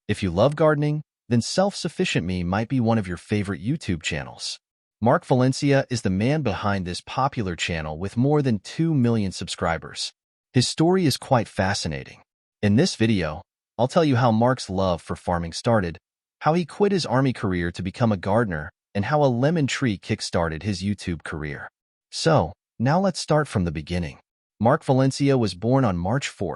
If you love gardening, then Self-Sufficient Me might be one of your favorite YouTube channels. Mark Valencia is the man behind this popular channel with more than 2 million subscribers. His story is quite fascinating. In this video, I'll tell you how Mark's love for farming started, how he quit his army career to become a gardener, and how a lemon tree kickstarted his YouTube career. So, now let's start from the beginning. Mark Valencia was born on March 4,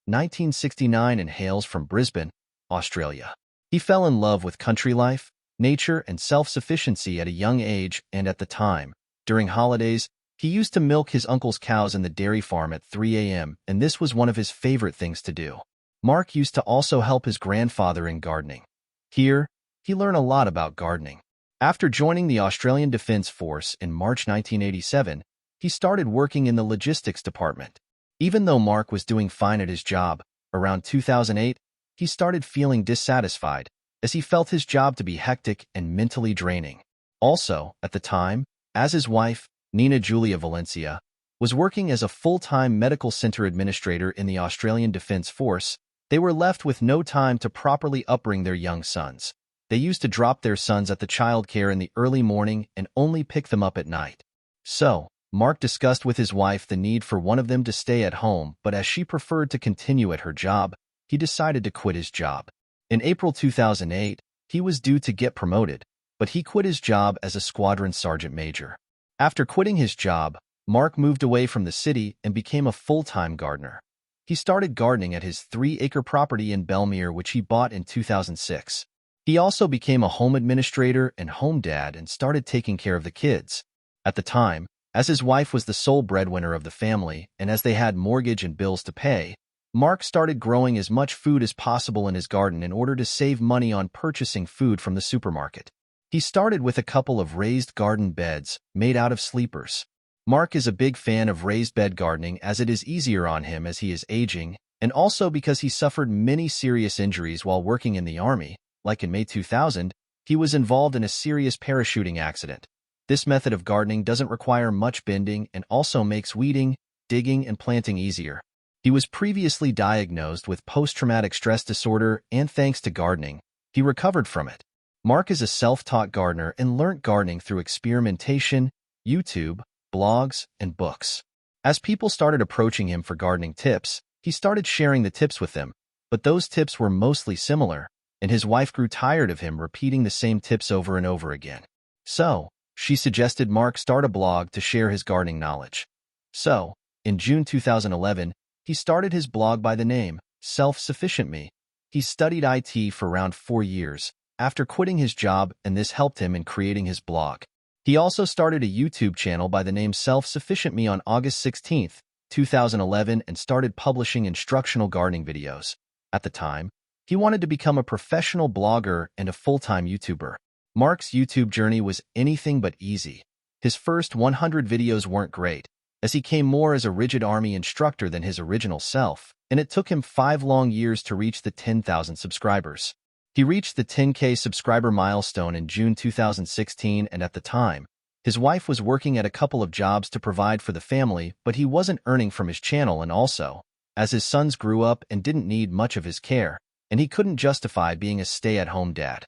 1969 and hails from Brisbane, Australia. He fell in love with country life, nature, and self-sufficiency at a young age, and at the time, during holidays, he used to milk his uncle's cows in the dairy farm at 3 a.m., and this was one of his favorite things to do. Mark used to also help his grandfather in gardening. Here, he learned a lot about gardening. After joining the Australian Defence Force in March 1987, he started working in the logistics department. Even though Mark was doing fine at his job, around 2008, he started feeling dissatisfied, as he felt his job to be hectic and mentally draining. Also, at the time, as his wife, Nina Julia Valencia, was working as a full-time medical center administrator in the Australian Defence Force, they were left with no time to properly upbring their young sons. They used to drop their sons at the childcare in the early morning and only pick them up at night. So, Mark discussed with his wife the need for one of them to stay at home, but as she preferred to continue at her job, he decided to quit his job. In April 2008, he was due to get promoted, but he quit his job as a squadron sergeant major. After quitting his job, Mark moved away from the city and became a full-time gardener. He started gardening at his 3-acre property in Belmere, which he bought in 2006. He also became a home administrator and home dad and started taking care of the kids. At the time, as his wife was the sole breadwinner of the family and as they had mortgage and bills to pay, Mark started growing as much food as possible in his garden in order to save money on purchasing food from the supermarket. He started with a couple of raised garden beds made out of sleepers. Mark is a big fan of raised bed gardening as it is easier on him as he is aging, and also because he suffered many serious injuries while working in the Army. Like in May 2000, he was involved in a serious parachuting accident. This method of gardening doesn't require much bending and also makes weeding, digging, and planting easier. He was previously diagnosed with post-traumatic stress disorder, and thanks to gardening, he recovered from it. Mark is a self-taught gardener and learnt gardening through experimentation, YouTube, blogs, and books. As people started approaching him for gardening tips, he started sharing the tips with them, but those tips were mostly similar, and his wife grew tired of him repeating the same tips over and over again. So, she suggested Mark start a blog to share his gardening knowledge. So, in June 2011, he started his blog by the name Self-Sufficient Me. He studied IT for around 4 years after quitting his job, and this helped him in creating his blog. He also started a YouTube channel by the name Self-Sufficient Me on August 16, 2011 and started publishing instructional gardening videos. At the time, he wanted to become a professional blogger and a full-time YouTuber. Mark's YouTube journey was anything but easy. His first 100 videos weren't great, as he came more as a rigid army instructor than his original self, and it took him 5 long years to reach the 10,000 subscribers. He reached the 10K subscriber milestone in June 2016, and at the time, his wife was working at a couple of jobs to provide for the family, but he wasn't earning from his channel, and also, as his sons grew up and didn't need much of his care, and he couldn't justify being a stay-at-home dad.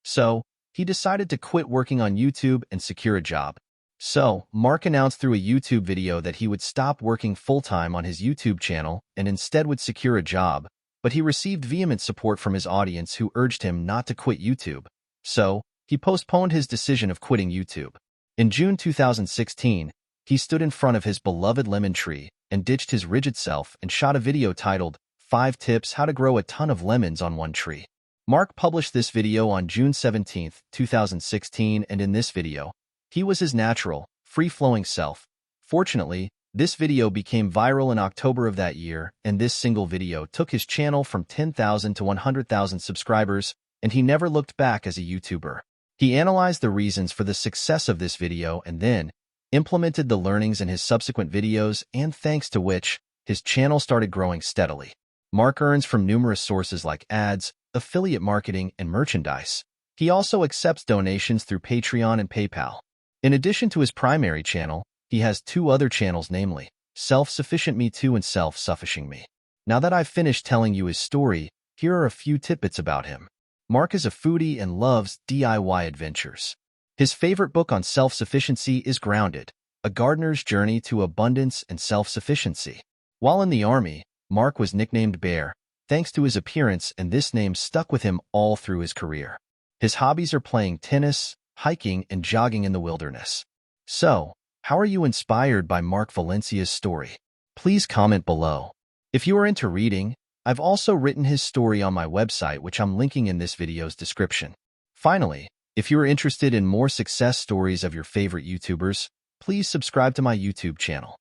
So, he decided to quit working on YouTube and secure a job. So, Mark announced through a YouTube video that he would stop working full-time on his YouTube channel and instead would secure a job, but he received vehement support from his audience who urged him not to quit YouTube. So, he postponed his decision of quitting YouTube. In June 2016, he stood in front of his beloved lemon tree and ditched his rigid self and shot a video titled, 5 Tips How to Grow a Ton of Lemons on One Tree. Mark published this video on June 17, 2016, and in this video, he was his natural, free-flowing self. Fortunately, this video became viral in October of that year, and this single video took his channel from 10,000 to 100,000 subscribers, and he never looked back as a YouTuber. He analyzed the reasons for the success of this video and then implemented the learnings in his subsequent videos, and thanks to which, his channel started growing steadily. Mark earns from numerous sources like ads, affiliate marketing, and merchandise. He also accepts donations through Patreon and PayPal. In addition to his primary channel, he has 2 other channels, namely Self-Sufficient Me 2 and Self-Sufficient Me. Now that I've finished telling you his story, Here are a few tidbits about him. Mark is a foodie and loves DIY adventures. His favorite book on self-sufficiency is Grounded, A Gardener's Journey to Abundance and Self-Sufficiency. While in the Army, Mark was nicknamed Bear, thanks to his appearance, and this name stuck with him all through his career. His hobbies are playing tennis, hiking, and jogging in the wilderness. So, how are you inspired by Mark Valencia's story? Please comment below. If you are into reading, I've also written his story on my website, which I'm linking in this video's description. Finally, if you are interested in more success stories of your favorite YouTubers, please subscribe to my YouTube channel.